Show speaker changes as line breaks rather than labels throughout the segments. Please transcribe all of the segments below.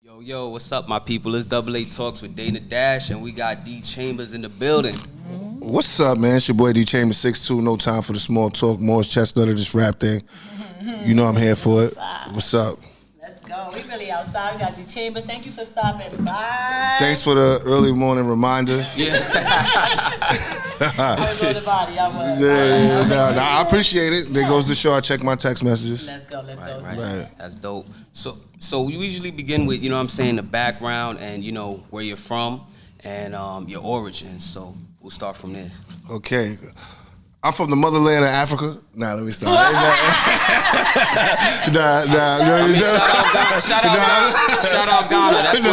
Yo, what's up, my people? It's AA Talks with Dana Dash, and we got D Chambers in the building.
What's up, man? It's your boy D Chambers 6'2". No time for the small talk. Morris Chestnut of this rap thing. You know I'm here for it. What's up?
Let's go. We really outside. We got D Chambers. Thank you for stopping by.
Thanks for the early morning reminder.
Yeah.
I was on the body. I was.
I appreciate it. There goes the show. I check my text messages.
Let's go.
Right.
That's dope. So we usually begin with, the background and, where you're from and your origins. So we'll start from there.
Okay. I'm from the motherland of Africa. Let me start.
Shout out Ghana. That's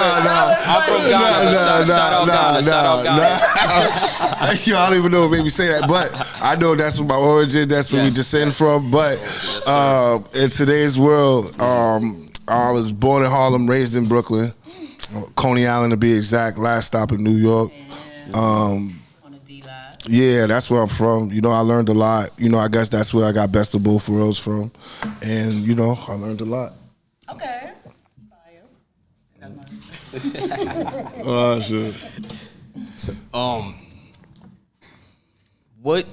I'm from Ghana. Shout out Ghana.
Yo, I don't even know what made me say that, but I know that's my origin. That's where we descend from. But in today's world, I was born in Harlem, raised in Brooklyn, Coney Island to be exact. Last stop in New York. Yeah, that's where I'm from. I learned a lot. I guess that's where I got best of both worlds from. And, I learned a lot.
Okay.
Sure.
So, what,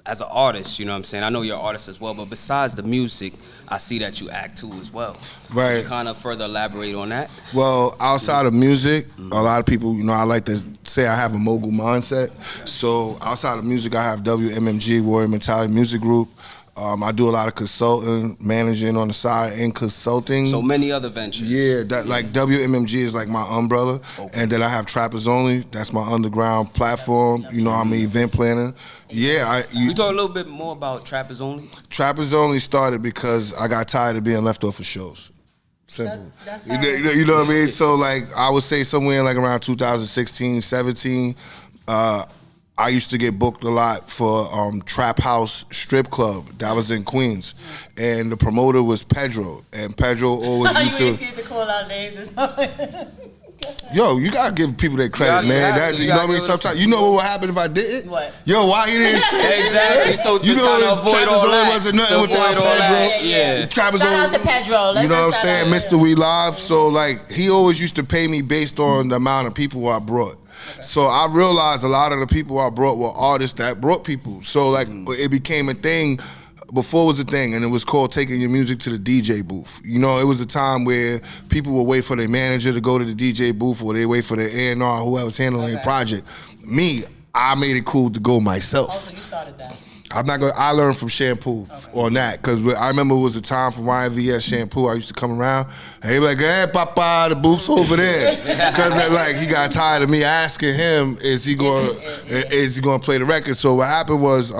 as an artist, I know you're an artist as well, but besides the music, I see that you act too as well.
Right.
Can you kind of further elaborate on that?
Well, outside of music, a lot of people, I like to say I have a mogul mindset. So outside of music, I have WMMG, Warrior Mentality Music Group. I do a lot of consulting, managing on the side, and consulting.
So many other ventures.
Yeah, that like WMMG is like my umbrella, and then I have Trappers Only. That's my underground platform. I'm an event planner. Yeah,
you talk a little bit more about Trappers Only.
Trappers Only started because I got tired of being left off of shows. Simple.
That's
you know what I mean? So like I would say somewhere in like around 2016, 17. I used to get booked a lot for Trap House Strip Club. That was in Queens. And the promoter was Pedro. And Pedro always used to...
You get to call out names or something.
Yo, you gotta give people their credit, man. You know what I mean? Sometimes, what would happen if I didn't?
What?
Yo, why you didn't say it?
Exactly. So to kind of avoid all that.
Wasn't nothing without Pedro.
Yeah. Shout out to Pedro.
You know what I'm saying? Mr. We Live. So, like, he always used to pay me based on the amount of people I brought. So I realized a lot of the people I brought were artists that brought people. So like it became a thing. Before it was a thing, and it was called taking your music to the DJ booth. It was a time where people would wait for their manager to go to the DJ booth, or they wait for their A&R, whoever's handling the project. Me, I made it cool to go myself.
Oh, so you started that.
I learned from Shampoo on that, because I remember it was a time for YVS Shampoo. I used to come around, and he'd be like, "Hey, Papa, the booth's over there," because like he got tired of me asking him, "Is he going to play the record?" So what happened was,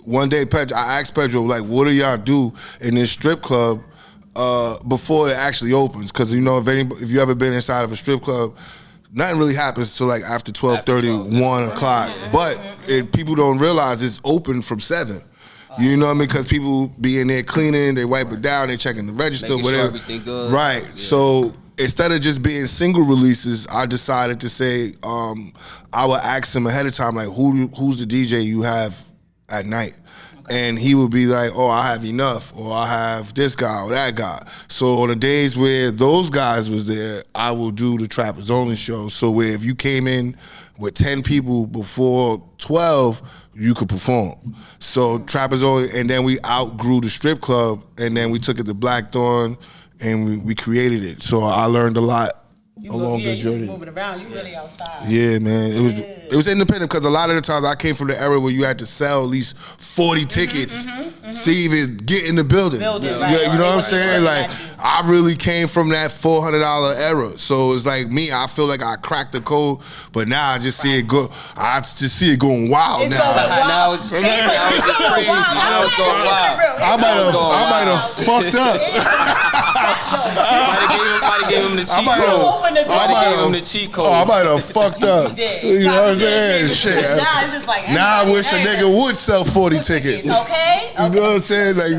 one day I asked Pedro, like, "What do y'all do in this strip club before it actually opens?" Because if you ever been inside of a strip club, nothing really happens till like after 12:30, 1 o'clock. But people don't realize it's open from 7. You know what I mean? Because people be in there cleaning, they wipe it down, they checking the register,
making
whatever.
Sure everything good.
Right. Yeah. So instead of just being single releases, I decided to say I would ask him ahead of time, like, who's the DJ you have at night? And he would be like, "Oh, I have enough," or "I have this guy or that guy." So on the days where those guys was there, I will do the Trappers Only show. So where if you came in with 10 people before 12, you could perform. So Trappers Only, and then we outgrew the strip club, and then we took it to Blackthorn, and we created it. So I learned a lot.
You was moving around. You really outside.
Yeah, man. It was independent, because a lot of the times I came from the era where you had to sell at least 40 tickets to even get in the building.
Right.
You know what I'm saying? Like, I really came from that $400 era. So it's like me, I feel like I cracked the code, but now I just see it go. I just see it going wild now.
Now it's just crazy. Now it's going wild.
I might have fucked up.
Might have gave him the cheat code. The cheat code.
I might have fucked up. You know what I'm saying? Shit.
Now it's just like,
now I wish a nigga would sell 40 tickets.
Okay.
You know what I'm saying? Like,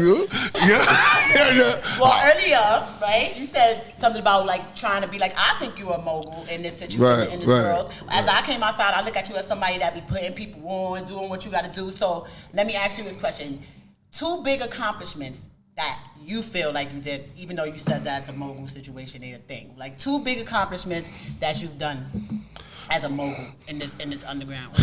Well, earlier, right, you said something about like trying to be like, I think you're a mogul in this situation, in this world. As I came outside, I look at you as somebody that be putting people on, doing what you got to do. So let me ask you this question: 2 big accomplishments that you feel like you did, even though you said that the mogul situation ain't a thing? Like 2 big accomplishments that you've done as a mogul in this underground.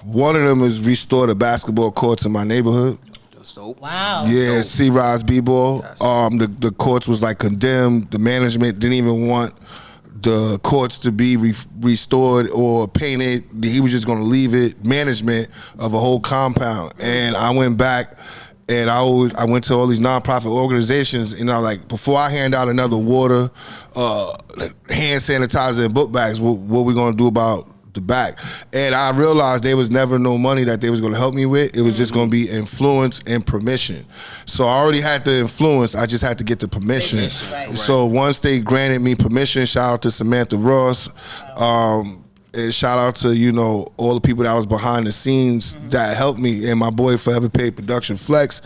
One of them is restore the basketball courts in my neighborhood.
So
Wow.
Yeah, C-Rise B-ball.
Yes.
The courts was like condemned. The management didn't even want the courts to be restored or painted. He was just going to leave it management of a whole compound. And I went back and I went to all these nonprofit organizations, and I like, before I hand out another water, hand sanitizer and book bags, what we going to do about the back? And I realized there was never no money that they was going to help me with. It was just going to be influence and permission. So I already had the influence. I just had to get the permission.
Right.
So once they granted me permission, shout out to Samantha Ross, and shout out to, you know, all the people that was behind the scenes that helped me, and my boy Forever Paid Production Flex.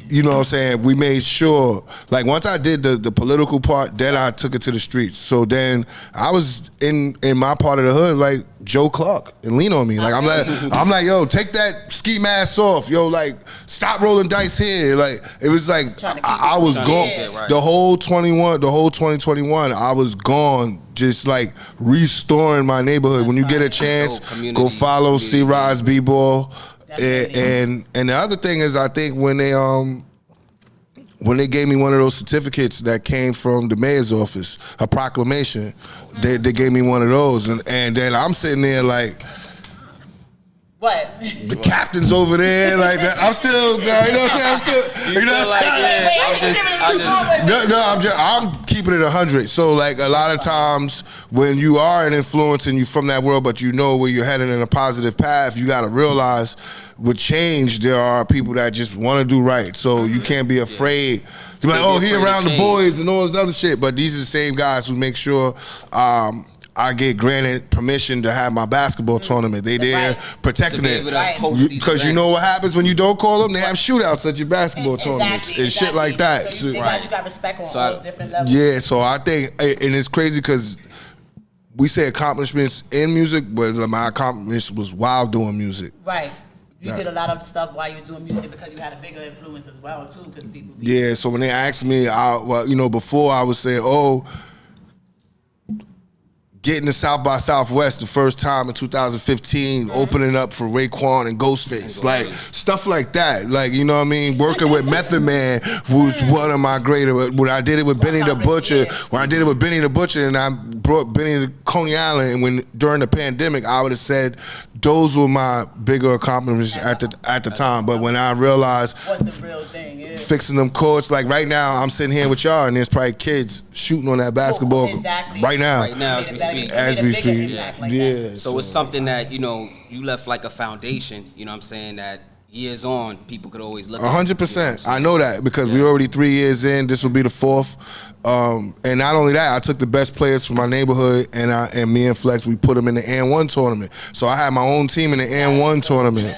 You know what I'm saying? We made sure, like, once I did the political part, then I took it to the streets. So then I was in my part of the hood, like Joe Clark, and lean on me. Like, I'm like, yo, take that ski mask off. Yo, like, stop rolling dice here. Like, it was like, I was gone.
Right.
The whole 2021, I was gone, just like restoring my neighborhood. When you get a chance, go follow C-Rise B-Ball. And the other thing is, I think when they gave me one of those certificates that came from the mayor's office, a proclamation, they gave me one of those, and then I'm sitting there like,
what?
The captain's over there, like I'm still, you know what I'm saying? I'm still, you know what I'm saying? I'm keeping it 100. So like a lot of times when you are an influence and you from that world, but you know where you're heading in a positive path, you got to realize with change there are people that just want to do right. So you can't be afraid. To be like, oh, he around the boys and all this other shit. But these are the same guys who make sure I get granted permission to have my basketball tournament. They there protecting it. Because you know what happens when you don't call them? They have shootouts at your basketball tournaments and shit like that.
So you got respect on all different levels.
Yeah, so I think, and it's crazy because we say accomplishments in music, but my accomplishments was while doing music.
Right. You did a lot of stuff while you was doing music because you had a bigger influence as well, too. Because people.
Yeah, so when they asked me, before I would say, getting to South by Southwest the first time in 2015, opening up for Raekwon and Ghostface, like stuff like that. Like, you know what I mean? Working with Method Man, who's one of my greatest. When I did it with Benny the Butcher, and I brought Benny to Coney Island, and when during the pandemic, I would have said those were my bigger accomplishments at the time. But when I realized
what's the real thing,
fixing them courts, like right now, I'm sitting here with y'all, and there's probably kids shooting on that basketball right now.
Right now, as we speak.
As we speak.
So it's something that, you know, you left like a foundation, you know what I'm saying, that years on, people could always look at.
100%. I know that because we already 3 years in. This will be the 4th. And not only that, I took the best players from my neighborhood, and me and Flex, we put them in the N1 tournament. So I had my own team in the N1 tournament.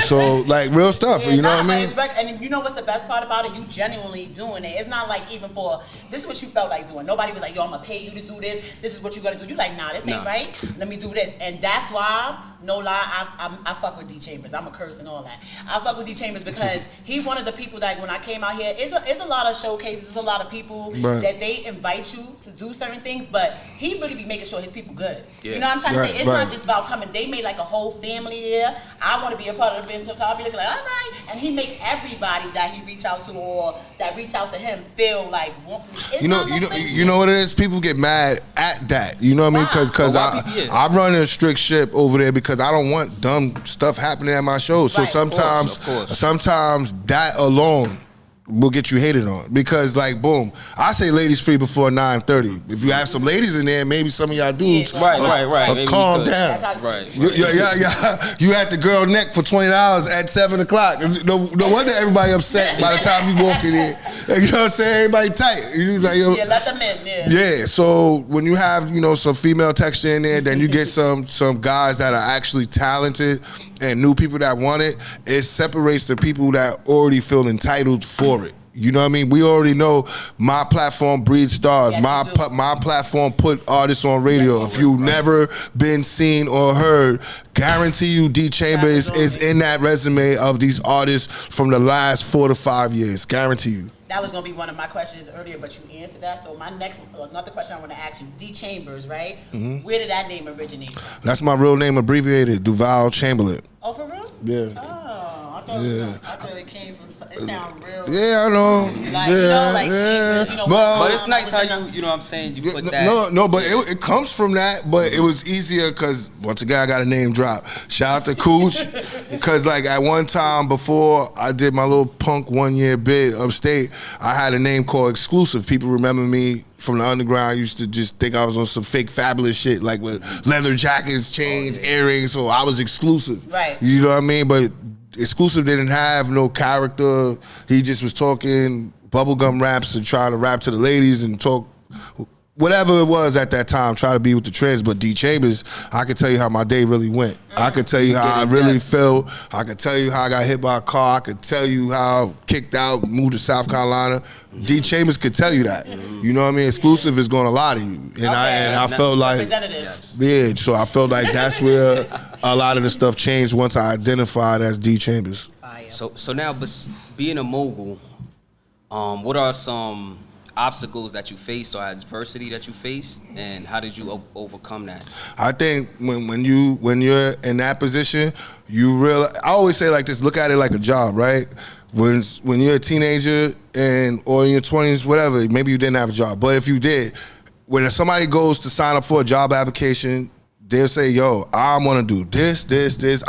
So like real stuff, you know what I mean?
And you know what's the best part about it? You genuinely doing it. It's not like even for, this is what you felt like doing. Nobody was like, yo, I'm gonna pay you to do this. This is what you gotta do. You like, nah, this ain't right. Let me do this. And that's why, no lie, I fuck with D Chambers. I'm a curse and all that. I fuck with D Chambers because he one of the people that when I came out here, it's a lot of showcases, it's a lot of people that they invite you to do certain things, but he really be making sure his people good. You know what I'm trying to say? It's not just about coming. They made like a whole family there. I want to be a part of the family, so I'll be looking like, all right. And he make everybody that he reach out to or that reach out to him feel like,
you know what it is? People get mad at that. You know what I mean? Because I run a strict ship over there because I don't want dumb stuff happening at my shows. So sometimes that alone will get you hated on because, like, boom, I say ladies free before 9:30. If you have some ladies in there, maybe some of y'all dudes,
right,
calm down. You had the girl neck for $20 at 7 o'clock. No wonder everybody upset by the time you walk in here. You know what I'm saying? Everybody tight. You like,
let them in.
Yeah. So when you have some female texture in there, then you get some guys that are actually talented and new people that want it. It separates the people that already feel entitled for it. You know what I mean? We already know my platform breeds stars. My platform put artists on radio. If you've never been seen or heard, guarantee you D Chambers is in that resume of these artists from the last 4 to 5 years. Guarantee you.
That was gonna be one of my questions earlier, but you answered that. So my another question I want to ask you, D Chambers, right? Where did that name originate from?
That's my real name abbreviated, Duval Chamberlain.
Oh, for real?
Yeah.
Oh, I thought it came from. It sounds real.
Yeah, I know.
Like,
yeah,
Chambers,
but it's nice how you know what I'm saying, you put that.
No, but it comes from that, but it was easier because, once again, I got a name drop. Shout out to Cooch, because like at one time before I did my little punk 1 year bid upstate, I had a name called Exclusive. People remember me from the underground. I used to just think I was on some fake fabulous shit, like with leather jackets, chains, earrings, so I was exclusive.
Right.
You know what I mean? But Exclusive didn't have no character. He just was talking bubblegum raps and trying to rap to the ladies and talk whatever it was at that time, try to be with the trends. But D Chambers, I could tell you how my day really went. I could tell you how I really felt. I could tell you how I got hit by a car. I could tell you how I kicked out, moved to South Carolina. D Chambers could tell you that. You know what I mean? Exclusive is going to lie to you. And I felt like, yeah, so I felt like that's where a lot of the stuff changed once I identified as D Chambers.
So now, but being a mogul, what are some obstacles that you faced or adversity that you faced, and how did you overcome that?
I think when you're in that position, you realize. I always say like this: look at it like a job, right? When you're a teenager or in your 20s, whatever, maybe you didn't have a job, but if you did, when somebody goes to sign up for a job application, they'll say, yo, I'm gonna do this.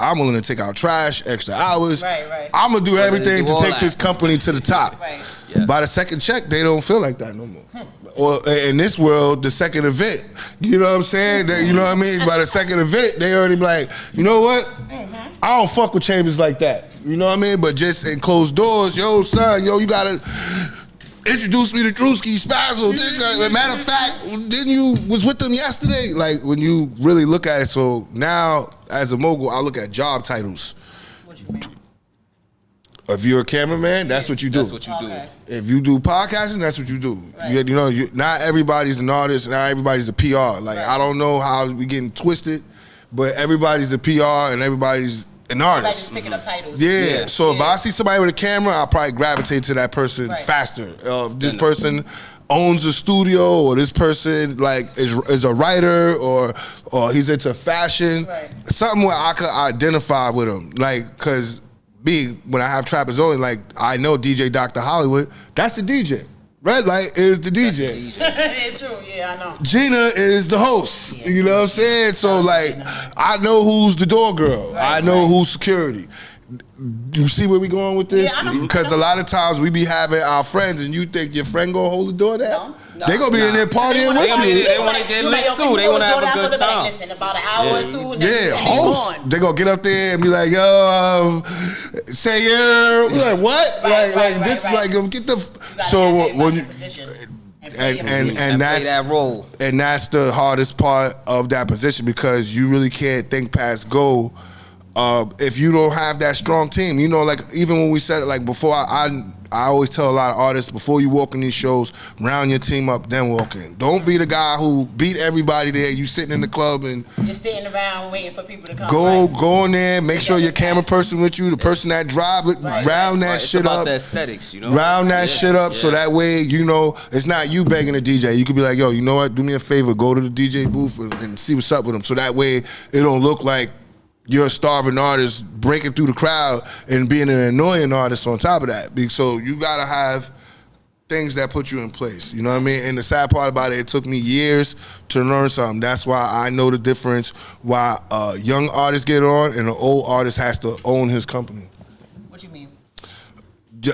I'm willing to take out trash, extra hours.
Right.
I'm gonna do everything to take this company to the top.
Right.
Yeah.
By the second check, they don't feel like that no more. Or in this world, the second event, you know what I'm saying? You know what I mean? By the second event, they already be like, you know what? I don't fuck with Chambers like that. You know what I mean? But just in closed doors, yo, son, you gotta introduce me to Drewski, Spazzle, this guy. Matter of fact, didn't you was with them yesterday? Like, when you really look at it, so now, as a mogul, I look at job titles.
What you mean?
If you're a cameraman, that's what you do.
That's what you do.
Okay.
If you do podcasting, that's what you do.
Right.
Not everybody's an artist, not everybody's a PR. Like, I don't know how we getting twisted, but everybody's a PR and everybody's an artist.
Just picking up titles.
Yeah. So if I see somebody with a camera, I'll probably gravitate to that person faster. If this person owns a studio, or this person like is a writer, or he's into fashion, something where I could identify with him, like, cause when I have Trappers Only, like, I know DJ Dr. Hollywood, that's the DJ. Red Light is the DJ.
It's true, yeah, I know.
Gina is the host, you know what I'm saying? So, like, I know who's the door girl. I know who's security. You see where we going with this? Because a lot of times we be having our friends, and you think your friend gonna hold the door down? No. They gonna be in there partying with you.
They want to get lit too. They want to have a good time.
Listen, about an hour or two.
Host. They gonna get up there and be like, yo, say yeah. We're like, what? Like this, like, get the. So when you. And that's
that role.
And that's the hardest part of that position, because you really can't think past go. If you don't have that strong team, like, even when we said it, like, before, I always tell a lot of artists, before you walk in these shows, round your team up, then walk in. Don't be the guy who beat everybody there. You sitting in the club and
you're sitting around waiting for people to come.
Go in there, make sure your camera person with you, the person that drive it, round that shit
it's about
up.
The aesthetics,
Round that shit up so that way, it's not you begging the DJ. You could be like, yo, you know what? Do me a favor, go to the DJ booth and see what's up with him. So that way, it don't look like you're a starving artist breaking through the crowd and being an annoying artist on top of that. So you gotta have things that put you in place. You know what I mean? And the sad part about it took me years to learn something. That's why I know the difference why a young artist get on and an old artist has to own his company.
What you mean?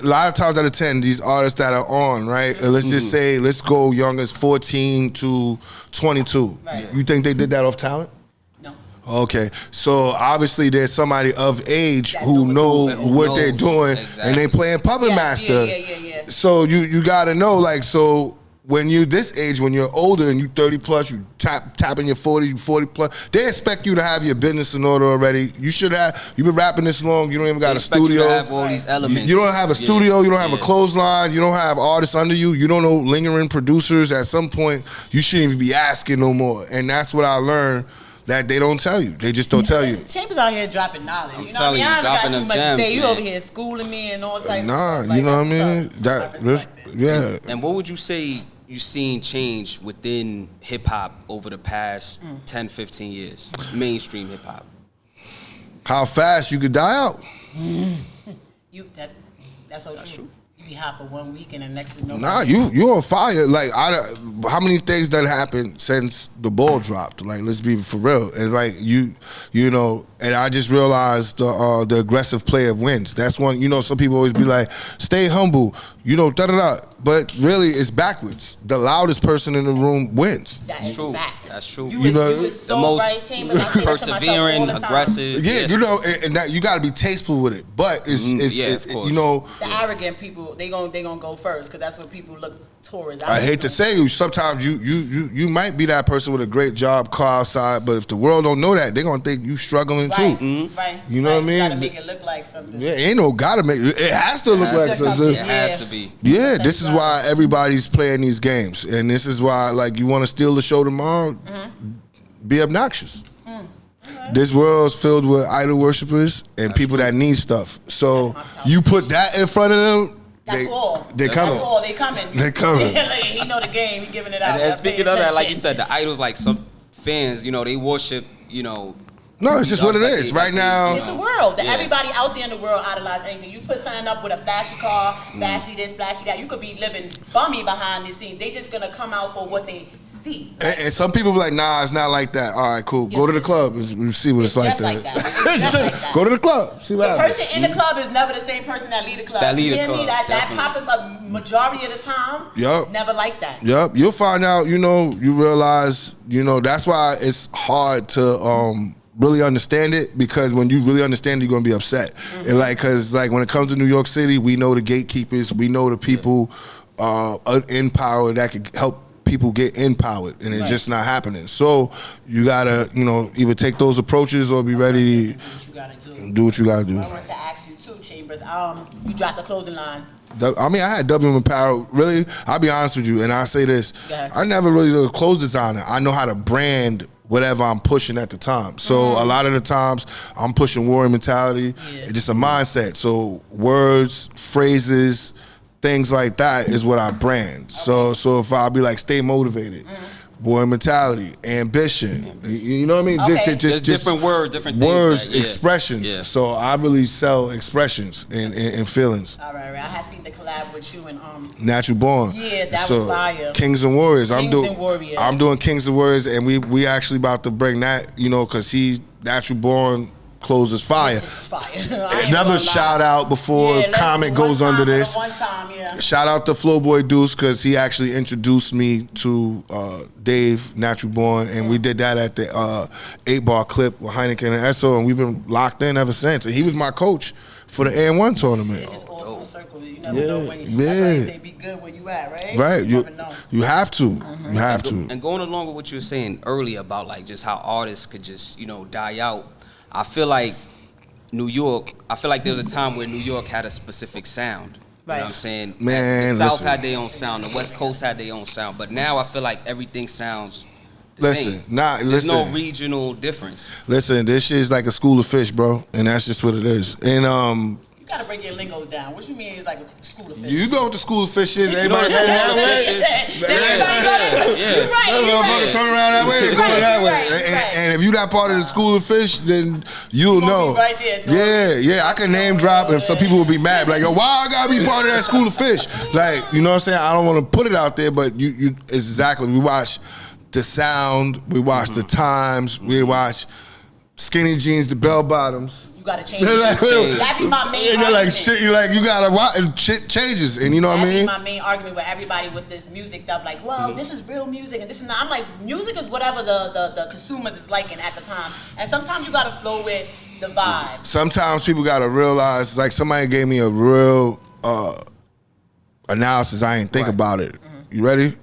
A lot of times out of 10, these artists that are on, right? Let's just say, let's go young as 14 to 22. Right. You think they did that off talent? Okay, so obviously there's somebody of age who knows what they're doing, and they playing Puppet Master. Yeah. So you gotta know, like, so when you this age, when you're older and you 30 plus, you tapping your 40, you 40 plus, they expect you to have your business in order already. You should have. You've been rapping this long. You don't even got a studio.
You to have all these elements.
You don't have a studio. You don't have a clothesline. You don't have artists under you. You don't know lingering producers. At some point, you shouldn't even be asking no more. And that's what I learned. That they don't tell you. They just don't tell you.
Chambers out here dropping knowledge.
I'm telling you, dropping them gems,
you over here schooling me and all types of stuff.
You know what I mean? Yeah.
And what would you say you've seen change within hip hop over the past 10, 15 years? Mainstream hip hop.
How fast you could die out.
That's so true. You be hot for 1 week and the next week no.
Nah, you on fire. Like, how many things done happened since the ball dropped? Like, let's be for real. And like you know, and I just realized the aggressive player wins. That's one. You know, some people always be like, stay humble. You know, da da da. But really, it's backwards. The loudest person in the room wins.
That is
True.
fact.
That's true.
You
know,
was so
the most
right, Chambers. I say that to myself
persevering,
all the time.
aggressive.
Yeah, you know, and that you got to be tasteful with it. But it's
of course.
you know,
The arrogant people, they gonna go first because that's what people look towards.
I hate to say you. Sometimes you might be that person with a great job, car outside, but if the world don't know that, they're gonna think you struggling
right,
too.
Right.
You know what I mean?
You gotta make it look like something.
Yeah, ain't no gotta make it. Has to look like something.
It has to be.
Yeah, this is why everybody's playing these games, and this is why, like, you want to steal the show tomorrow, be obnoxious. This world's filled with idol worshipers and people that need stuff. So you put that in front of them.
That's all.
They coming.
That's all. They coming.
They coming.
Like, he know the game. He giving it out.
And speaking of that, like you said, the idols, like some fans, you know, they worship, you know.
No, it's just what it is. Right now,
It's the world.
Yeah.
Everybody out there in the world idolize anything. You put something up with a flashy car, flashy this, flashy that. You could be living bummy behind the scenes. They just gonna come out for what they see.
and some people be like, nah, it's not like that. All right, cool. Go to the club and see what it's like
just
that.
like that. It's just like that.
Go to the club. See what
The
happens.
person in the club is never the same person that lead the club.
That lead
You
the
hear me?
club,
That
definitely.
popping up majority of the time.
Yup.
It's never like that.
Yep, you'll find out. You know, you realize. You know, that's why it's hard to really understand it, because when you really understand it, you're gonna be upset. And like, cause like when it comes to New York City, we know the gatekeepers, we know the people in power that could help people get empowered, and it's just not happening. So you gotta, you know, either take those approaches or be ready
Do what you gotta do.
do what you gotta do.
I wanted to ask you too, Chambers. You dropped the clothing line.
I mean, I had WM Apparel. Really, I'll be honest with you, and I say this:
Go ahead.
I never really was a clothes designer. I know how to brand whatever I'm pushing at the time. So a lot of the times, I'm pushing warrior mentality.
Yeah.
It's just a mindset. So words, phrases, things like that is what I brand. So if I be like, stay motivated. Warrior mentality, ambition. You know what I mean?
Okay.
Just
different words, different things.
words,
that- yeah.
expressions.
Yeah.
So I really sell expressions and feelings.
All right. I had seen the collab with you and
Natural Born.
Yeah, that was fire.
Kings and Warriors.
Kings and Warriors.
I'm doing Kings and Warriors, and we actually about to bring that, you know, because he Natural Born clothes is fire.
It's fire. I ain't gonna
Another
lie.
shout out before
Yeah, let's
comment
do one
goes
time
under
for the
this.
One time, yeah.
Shout out to Flowboy Deuce, because he actually introduced me to Dave Natural Born, and we did that at the 8-bar clip with Heineken and Esso, and we've been locked in ever since. And he was my coach for the A1 tournament.
It's just all full circle. You never know when you.
Yeah.
That's why you say be good where you at, right?
Right,
You never know.
you have to, you have to.
And going along with what you were saying earlier about like just how artists could just, you know, die out, I feel like New York, I feel like there was a time where New York had a specific sound. You know what I'm saying?
Man,
the South
listen.
had their own sound, the West Coast had their own sound, but now I feel like everything sounds the
Listen,
same.
nah,
There's no
listen.
regional difference.
Listen, this shit is like a school of fish, bro, and that's just what it is. And
You gotta break your lingos down. What you mean it's like a school of fish?
you know what the school of fish is?
You know
Everybody
what
go
I'm
that
saying?
way.
Yeah.
You're right.
That
You're
motherfucker
right.
turn around that way, they go
Right,
that way.
right,
And-
right.
And if you that part of the school of fish, then you'll
gonna
know.
be right there,
Yeah, I can name drop, and some people will be mad, like, yo, why I gotta be part of that school of fish? Like, you know what I'm saying? I don't want to put it out there, but you exactly. We watch the sound, we watch the times, we watch skinny jeans, the bell bottoms.
You gotta change.
They're like,
it. That be my main
and they're like
argument.
shit. You like, you gotta watch, and shit changes, and you know what I
That be
mean?
my main argument with everybody with this music stuff. Like, well, this is real music and this is not. I'm like, music is whatever the consumers is liking at the time. And sometimes you gotta flow with the vibe.
Sometimes people gotta realize, like, somebody gave me a real analysis. I ain't think about it. You ready?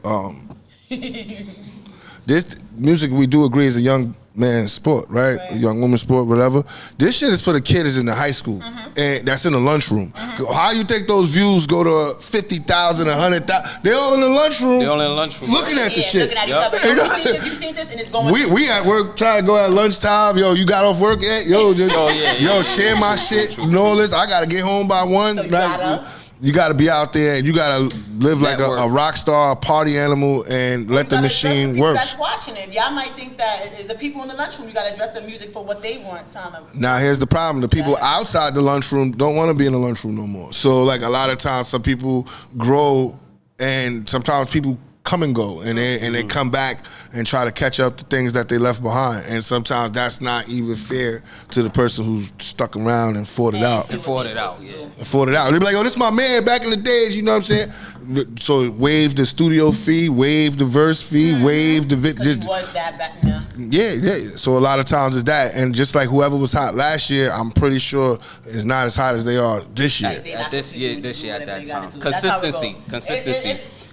This music, we do agree, is a young man's sport, right? A young woman's sport, whatever. This shit is for the kids in the high school, and that's in the lunchroom. How you think those views go to 50,000, 100,000? They all in the lunchroom.
They all in the lunchroom.
Looking at the
Yeah,
shit.
looking at each
Yup.
other.
You know
You
what
seen
I'm
this? You seen this? And it's going.
We at work trying to go at lunchtime. Yo, you got off work yet? Yo, just,
Oh, yeah,
yo,
yeah.
share my shit. You know this. I gotta get home by 1.
So you gotta
You got to be out there and you got to live like a rock star, a party animal, and let the machine work.
That's watching it. Y'all might think that is the people in the lunchroom. You got to address the music for what they want.
Now here's the problem: the people outside the lunchroom don't want to be in the lunchroom no more. So like a lot of times, some people grow, and sometimes people come and go, and they come back and try to catch up to things that they left behind, and sometimes that's not even fair to the person who's stuck around and fought it out.
Fought it out.
They be like, "Oh, this is my man back in the days." You know what I'm saying? So waive the studio fee, waive the verse fee, waive the
just was that back now.
Yeah. So a lot of times it's that, and just like whoever was hot last year, I'm pretty sure is not as hot as they are this year.
This year at that time. Consistency.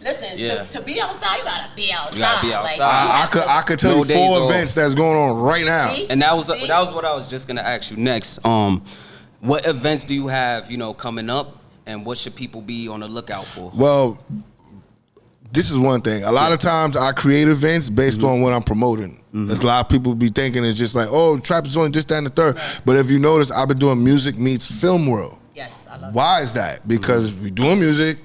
Listen, to be outside, you gotta be outside.
You gotta be outside.
Like,
I could tell you 4 events that's going on right now.
See?
And that was what I was just gonna ask you next. What events do you have, coming up, and what should people be on the lookout for?
Well, this is one thing. A lot of times I create events based on what I'm promoting. There's a lot of people be thinking it's just like, oh, trap is only this, that, and the third. Right. But if you notice, I've been doing music meets film world.
Yes, I love
Why is that? Because we're doing music.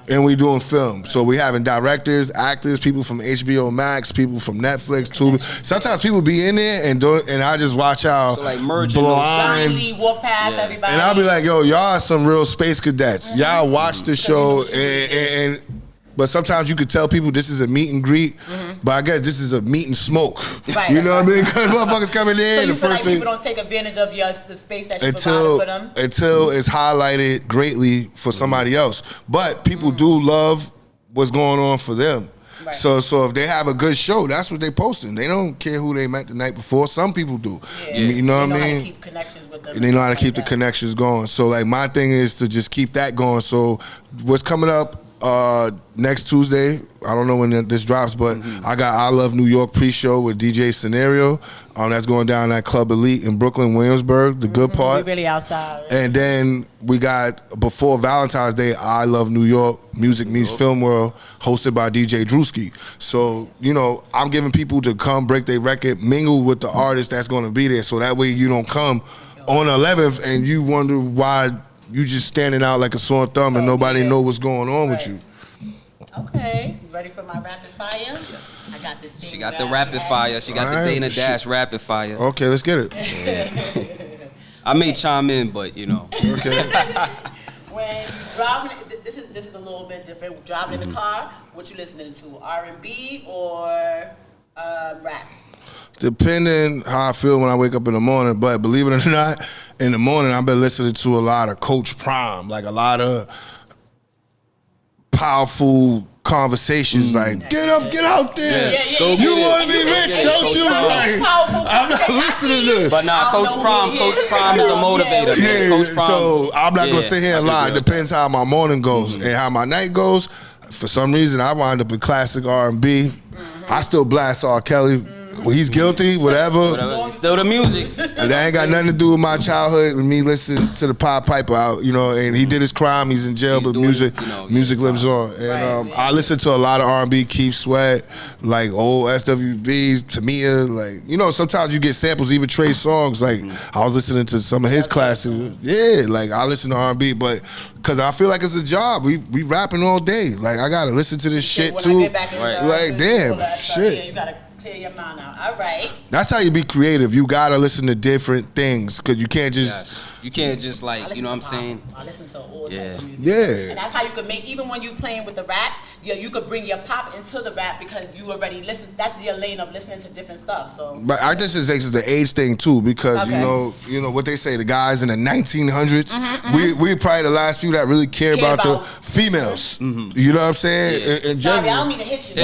And we doing film. So we having directors, actors, people from HBO Max, people from Netflix, Tubi. Sometimes people be in there and I just watch how
blindly walk past everybody.
And I'll be like, yo, y'all are some real space cadets. Y'all watch the show but sometimes you could tell people this is a meet and greet, but I guess this is a meet and smoke.
Right,
you know what I mean? Because motherfuckers coming in.
So you
the
feel
first
like
thing,
people don't take advantage of the space that you provided for them?
Until it's highlighted greatly for somebody else. But people do love what's going on for them. Right. So if they have a good show, that's what they posting. They don't care who they met the night before. Some people do.
Yeah.
You know what I mean?
They know how to keep connections with them.
And they know how to keep the connections going. So like my thing is to just keep that going. So what's coming up next Tuesday, I don't know when this drops, but I got I Love New York pre-show with DJ Scenario. That's going down at Club Elite in Brooklyn, Williamsburg, the good part.
We really outside.
And then we got, before Valentine's Day, I Love New York, Music Meets Film World, hosted by DJ Drewski. So, I'm giving people to come break their record, mingle with the artist that's going to be there, so that way you don't come on the 11th and you wonder why you just standing out like a sore thumb and nobody know what's going on with you.
Okay, ready for my rapid fire? Yes. I got this thing.
She got the rapid fire. She got the Dana Dash rapid fire.
Okay, let's get it.
Yeah. I may chime in, but
Okay.
When you're driving, this is a little bit different. Driving in the car, what you listening to? R&B or rap?
Depending how I feel when I wake up in the morning, but believe it or not, in the morning I've been listening to a lot of Coach Prime, like a lot of powerful conversations, like get up, get out there. You want to be rich, don't you? Like, I'm not listening to it.
But nah, Coach Prime is a motivator.
Yeah,
Coach Prime,
so I'm not gonna sit here and lie. It depends how my morning goes and how my night goes. For some reason, I wind up with classic R&B. I still blast R. Kelly. He's guilty, whatever.
Still the music.
And that ain't got nothing to do with my childhood and me listening to the Pied Piper out, and he did his crime, he's in jail, but music lives on. And I listen to a lot of R&B, Keith Sweat, like old SWBs, Tamia, like, sometimes you get samples, even Trey songs, like I was listening to some of his classics. Yeah, like I listen to R&B, but because I feel like it's a job. We rapping all day. Like I gotta listen to this shit too. Like damn, shit.
You gotta clear your mind out. All right.
That's how you be creative. You gotta listen to different things because you can't just.
Yes. You can't just like, you know what I'm saying?
I listen to all type of music.
Yeah.
And that's how you could make, even when you playing with the raps, you could bring your pop into the rap because you already listen. That's your lane of listening to different stuff. So.
But I just think it's the age thing too because you know what they say, the guys in the 1900s, we probably the last few that really care about the females. You know what I'm saying?
Yeah. Sorry, I don't mean to hit you.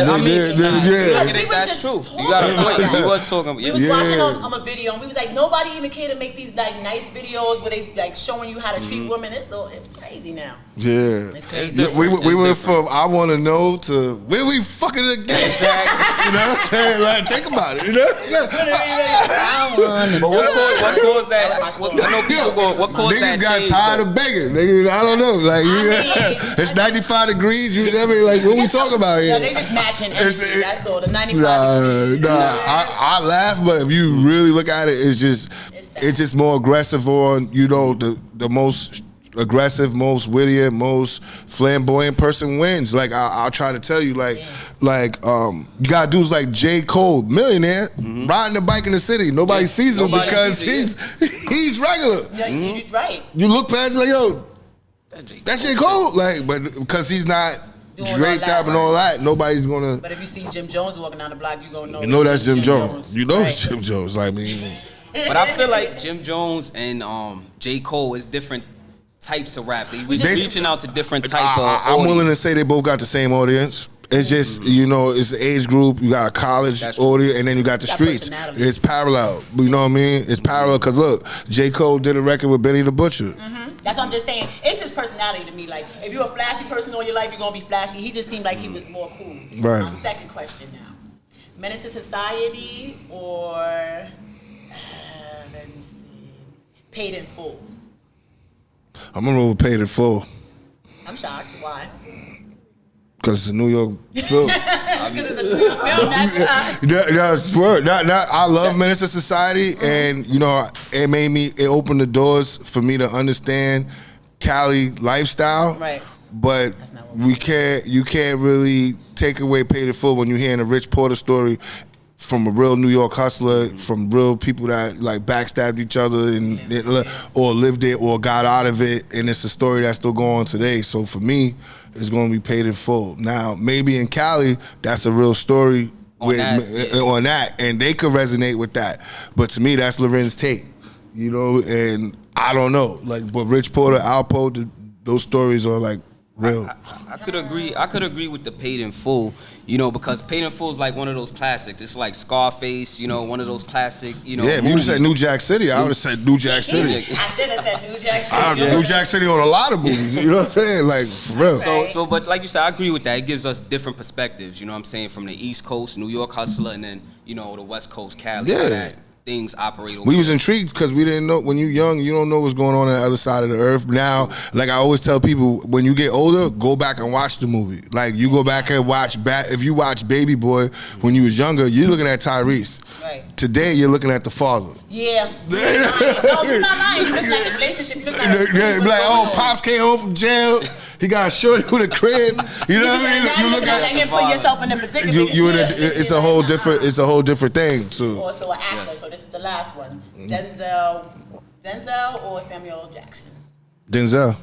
That's true. You got a point. We was talking.
We was watching on a video and we was like, nobody even care to make these like nice videos where they like showing you how to treat women. It's crazy now.
Yeah.
It's crazy.
We went from I want to know to where we fucking again.
Exactly.
You know what I'm saying? Like, think about it. You know?
But what caused that? I know people go. What caused that?
Niggas got tired of begging. Niggas, I don't know. Like, it's 95 degrees. You never like what we talking about here?
No, they just matching energy. That's all. The 95 degrees.
I laugh, but if you really look at it, it's just more aggressive on the most aggressive, most wittier, most flamboyant person wins. Like I'll try to tell you, like you got dudes like J. Cole, millionaire, riding a bike in the city. Nobody sees him because he's regular.
Yeah, you're right.
You look past him like, yo, that's J. Cole. Like, but because he's not
Doing
draped up and all that, nobody's gonna.
But if you see Jim Jones walking down the block, you gonna know.
You know that's Jim Jones. You know it's Jim Jones. I mean.
But I feel like Jim Jones and J. Cole is different types of rap. They reaching out to different type of audience.
I'm willing to say they both got the same audience. It's just, you know, it's the age group. You got a college audience, and then you got the streets. It's parallel. You know what I mean? It's parallel because, look, J. Cole did a record with Benny the Butcher.
That's what I'm just saying. It's just personality to me. Like, if you're a flashy person all your life, you're going to be flashy. He just seemed like he was more cool.
Right.
Second question now. Menace to Society or, let me see, Paid in Full?
I'm going to roll with Paid in Full.
I'm shocked. Why?
Because it's a New York film.
Because it's a New York film, that's why.
I love Menace to Society, and you know, it opened the doors for me to understand Cali lifestyle.
Right.
But you can't really take away Paid in Full when you're hearing a Rich Porter story from a real New York hustler, from real people that like backstabbed each other or lived it or got out of it, and it's a story that's still going on today. So for me, it's going to be Paid in Full. Now, maybe in Cali, that's a real story on that, and they could resonate with that. But to me, that's Lorenz Tate, you know, and I don't know. Like, but Rich Porter, Alpo, those stories are like real.
I could agree. I could agree with the Paid in Full, you know, because Paid in Full is like one of those classics. It's like Scarface, you know, one of those classic, you know.
Yeah, if you said New Jack City, I would have said New Jack City.
I should have said New Jack City.
New Jack City on a lot of movies. You know what I'm saying? Like, for real.
So, but like you said, I agree with that. It gives us different perspectives. You know what I'm saying? From the East Coast, New York hustler, and then you know the West Coast, Cali.
Yeah.
Things operate over
We was intrigued because we didn't know. When you're young, you don't know what's going on the other side of the earth. Now, like I always tell people, when you get older, go back and watch the movie. Like you go back and watch if you watch Baby Boy when you was younger, you're looking at Tyrese.
Right.
Today, you're looking at the father.
Yeah. No, you're not lying. You look like a relationship. You look like
oh, Pops came home from jail. He got a shorty with a crib. You know what I mean?
You look at you put yourself in a predicament.
It's a whole different. It's a whole different thing. So.
Also an actor. So this is the last one. Denzel or Samuel Jackson?
Denzel.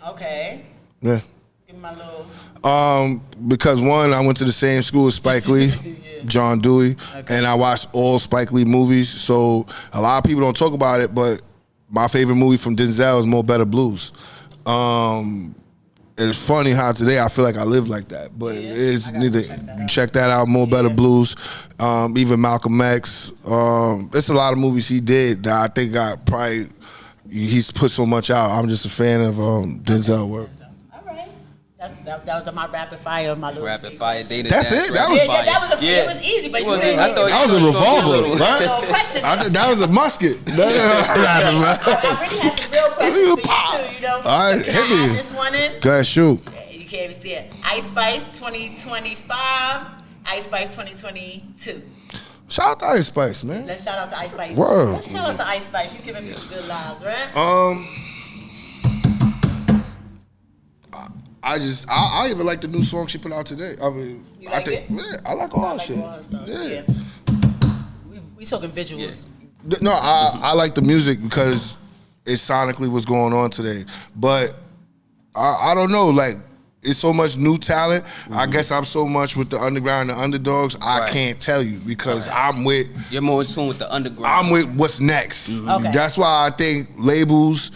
Okay.
Yeah.
Give me my little.
Because one, I went to the same school as Spike Lee, John Dewey, and I watched all Spike Lee movies. So a lot of people don't talk about it, but my favorite movie from Denzel is More Better Blues. It's funny how today I feel like I live like that, but it's neither. You check that out, More Better Blues, even Malcolm X. It's a lot of movies he did that I think he's put so much out. I'm just a fan of Denzel work.
All right, that was my rapid fire, my little
rapid fire data.
That's it. That was
it was easy, but
that was a revolver, right? That was a musket.
I really had some real questions for you too, you know.
All right, hit me.
This one in.
Go ahead, shoot.
You can't even see it. Ice Spice 2025, Ice Spice 2022.
Shout out to Ice Spice, man.
Let's shout out to Ice Spice.
Word.
Let's shout out to Ice Spice. She's giving people good lives, right?
I even like the new song she put out today. I mean,
You like it?
Yeah, I like all that shit.
All that stuff.
Yeah.
We talking visuals.
No, I like the music because it sonically what's going on today. But I don't know, like it's so much new talent. I guess I'm so much with the underground and the underdogs. I can't tell you because I'm with.
You're more in tune with the underground.
I'm with what's next.
Okay.
That's why I think labels.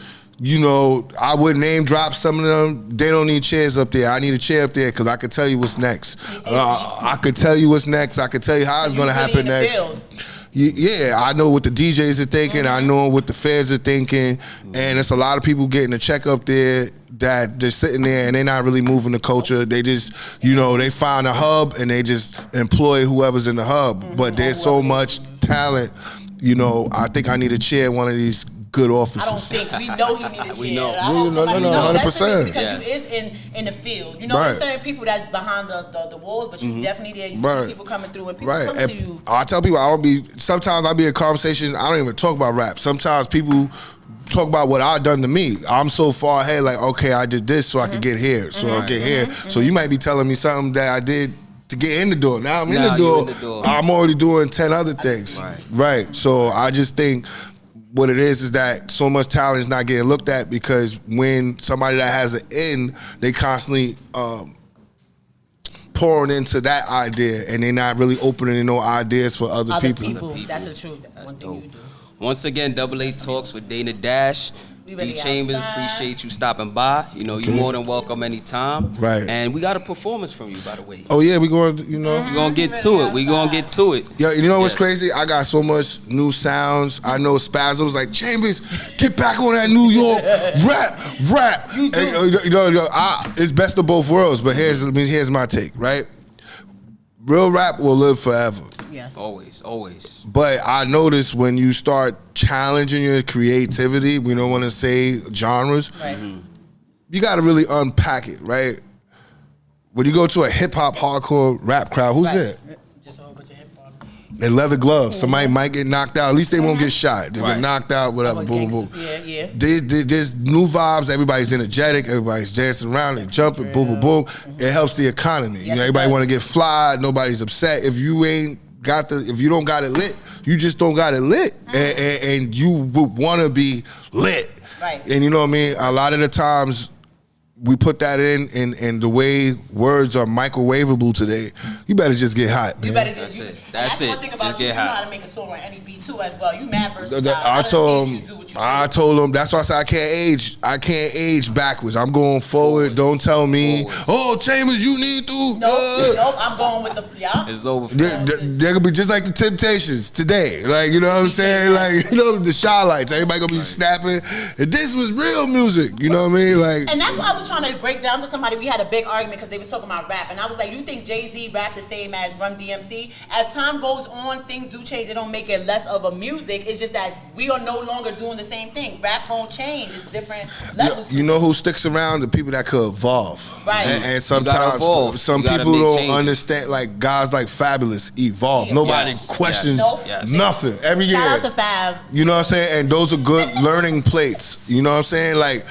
You know, I would name drop some of them. They don't need chairs up there. I need a chair up there because I could tell you what's next. I could tell you what's next. I could tell you how it's going to happen next. Yeah, I know what the DJs are thinking. I know what the fans are thinking. And it's a lot of people getting a check up there that they're sitting there and they're not really moving the culture. They just, you know, they find a hub and they just employ whoever's in the hub. But there's so much talent. You know, I think I need to chair one of these good offices.
I don't think we know you need a chair.
We know.
I hope somebody knows.
100%.
Because you is in the field. You know, there's certain people that's behind the walls, but you definitely there. You see people coming through and people come to you.
I tell people sometimes I'll be in conversation, I don't even talk about rap. Sometimes people talk about what I done to me. I'm so far ahead, like, okay, I did this so I could get here, so I'll get here. So you might be telling me something that I did to get in the door. Now I'm in the door. I'm already doing 10 other things. Right. So I just think what it is that so much talent is not getting looked at, because when somebody that has an end, they constantly pouring into that idea, and they're not really opening no ideas for other people.
That's the truth. One thing you do.
Once again, AA Talks with Dana Dash. D Chambers, appreciate you stopping by. You know, you're more than welcome anytime.
Right.
And we got a performance from you, by the way.
Oh yeah, we going to,
we're gonna get to it. We gonna get to it.
Yeah, you know what's crazy? I got so much new sounds. I know Spazzo was like, Chambers, get back on that New York rap. You do. It's best of both worlds, but here's my take, right? Real rap will live forever.
Yes.
Always.
But I noticed when you start challenging your creativity, we don't want to say genres, you got to really unpack it, right? When you go to a hip-hop, hardcore rap crowd, who's there?
Just a whole bunch of hip-hop.
And leather gloves. Somebody might get knocked out. At least they won't get shot. They'll get knocked out, whatever, boom, boom.
Yeah.
There's new vibes. Everybody's energetic. Everybody's dancing around and jumping, boom, boom, boom. It helps the economy.
Yes,
everybody want to get fly. Nobody's upset. If you don't got it lit, you just don't got it lit. And you would want to be lit.
Right.
And you know what I mean? A lot of the times we put that in the way words are microwavable today. You better just get hot, man.
You better
That's it.
That's
it.
one thing about
Just
you.
get
You know
hot.
how to make a song on any beat too as well. You mad versatile.
I told him that's why I said I can't age backwards. I'm going forward. Don't tell me, oh Chambers, you need to.
Nope, I'm going with the
It's over.
They're gonna be just like the Temptations today. Like, you know what I'm saying? Like, the Shy Lights. Everybody gonna be snapping. And this was real music. You know what I mean? Like,
and that's why I was trying to break down to somebody. We had a big argument because they was talking about rap, and I was like, you think Jay-Z rap the same as Run DMC? As time goes on, things do change. It don't make it less of a music. It's just that we are no longer doing the same thing. Rap won't change. It's different levels.
You know who sticks around? The people that could evolve.
Right.
And sometimes some people don't understand. Like guys like Fabulous evolve.
Yeah.
Nobody questions nothing. Every year.
Shout out to Fab.
You know what I'm saying? And those are good learning plates. You know what I'm saying? Like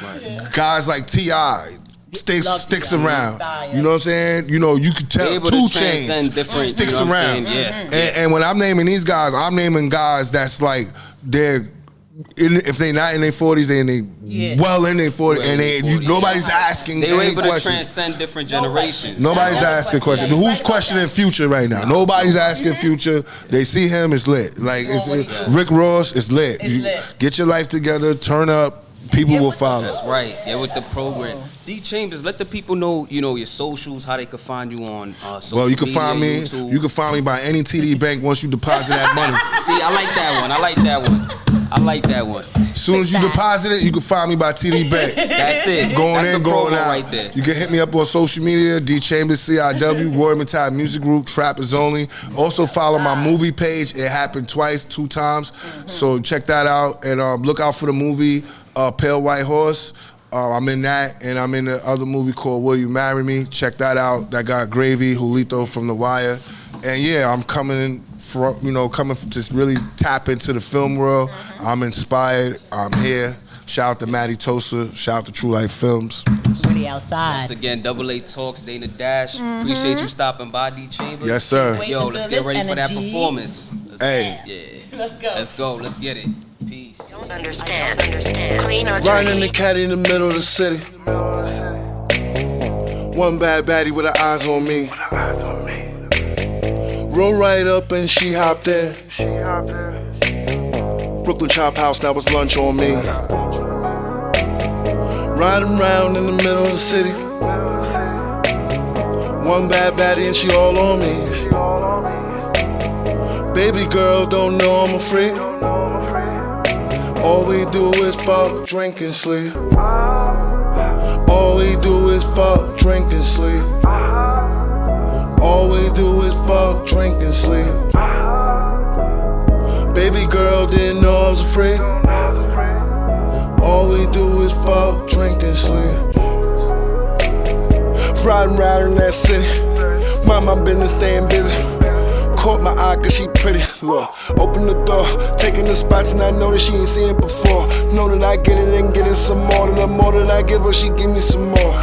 guys like T.I. sticks around. You know what I'm saying? You could tell 2 Chainz sticks around. And when I'm naming these guys, I'm naming guys that's like if they not in their 40s, they well in their 40s, and nobody's asking
they were
any
able
questions.
to transcend different generations.
Nobody's asking questions. Who's questioning Future right now? Nobody's asking Future. They see him, it's lit. Like Rick Ross, it's lit. Get your life together, turn up. People will follow.
That's right. Yeah, with the program. D Chambers, let the people know, your socials, how they can find you on social
Well, you can
media,
find me.
YouTube.
You can find me by any TD bank once you deposit that money.
See, I like that one.
As soon as you deposit it, you can find me by TD Bank.
That's it.
Going
That's
in,
the
going
promo
out.
right there.
You can hit me up on social media, D Chambers CIW, Roy Matai Music Group, Trappers Only. Also follow my movie page. It happened 2 times. So check that out and look out for the movie Pale White Horse. I'm in that, and I'm in the other movie called Will You Marry Me? Check that out. That got Gravy, Julito from The Wire. And yeah, I'm coming to just really tap into the film world. I'm inspired. I'm here. Shout out to Matty Tosa. Shout out to True Life Films.
Pretty outside.
Once again, AA Talks, Dana Dash. Appreciate you stopping by, D Chambers.
Yes, sir.
Yo, let's get ready for that performance.
Let's go.
Let's get it. Peace.
Don't understand. Clean or
Riding the
dirty.
caddy in the middle of the city. One bad baddie with her eyes on me. Roll right up and she hopped in. Brooklyn Chop House, now it's lunch on me. Riding round in the middle of the city. One bad baddie and she all on me. Baby girl don't know I'm a freak. All we do is fuck, drink and sleep. All we do is fuck, drink and sleep. All we do is fuck, drink and sleep. Baby girl didn't know I was a freak. All we do is fuck, drink and sleep. Riding round in that city. Mind my business, staying busy. caught my eye cause she pretty. Look, open the door, taking the spots and I know that she ain't seen it before. Know that I get it and get it some more. And the more that I give her, she give me some more.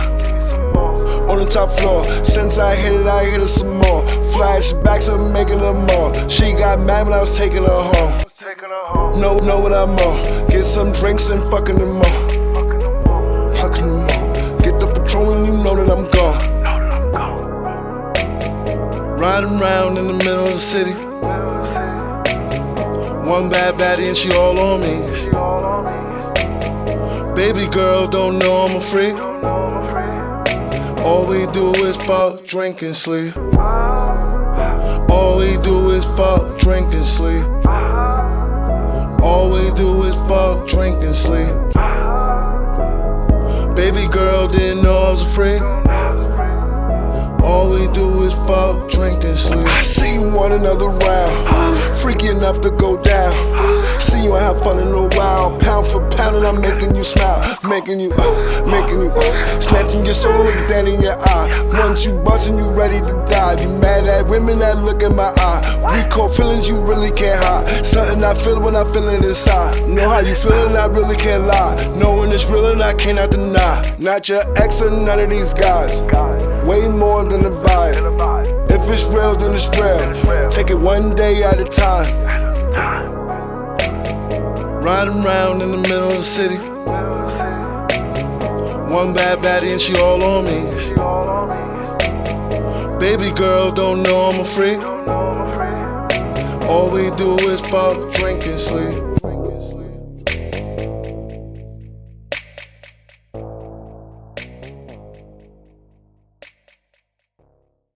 On the top floor, since I hit her some more. Flashbacks of making her more. She got mad when I was taking her home. Know what I'm on. Get some drinks and fucking them more. Fucking them more. Get the Patron and you know that I'm gone. Riding around in the middle of the city. One bad baddie and she all on me. Baby girl don't know I'm a freak. All we do is fuck, drink and sleep. All we do is fuck, drink and sleep. All we do is fuck, drink and sleep. Baby girl didn't know I was a freak. All we do is fuck, drink and sleep. I see you want another round, freaky enough to go down. See you and have fun in a while. Pound for pound and I'm making you smile. Making you snatching your soul with dead in your eye. Once you bustin', you ready to die. You mad at women that look in my eye. Recall feelings you really can't hide. Something I feel when I feel it inside. Know how you feelin', I really can't lie. Knowing it's real and I cannot deny. Not your ex or none of these guys. Way more than a vibe. If it's real, then it's real. Take it one day at a time. Riding around in the middle of the city. One bad baddie and she all on me. Baby girl don't know I'm a freak. All we do is fuck, drink and sleep.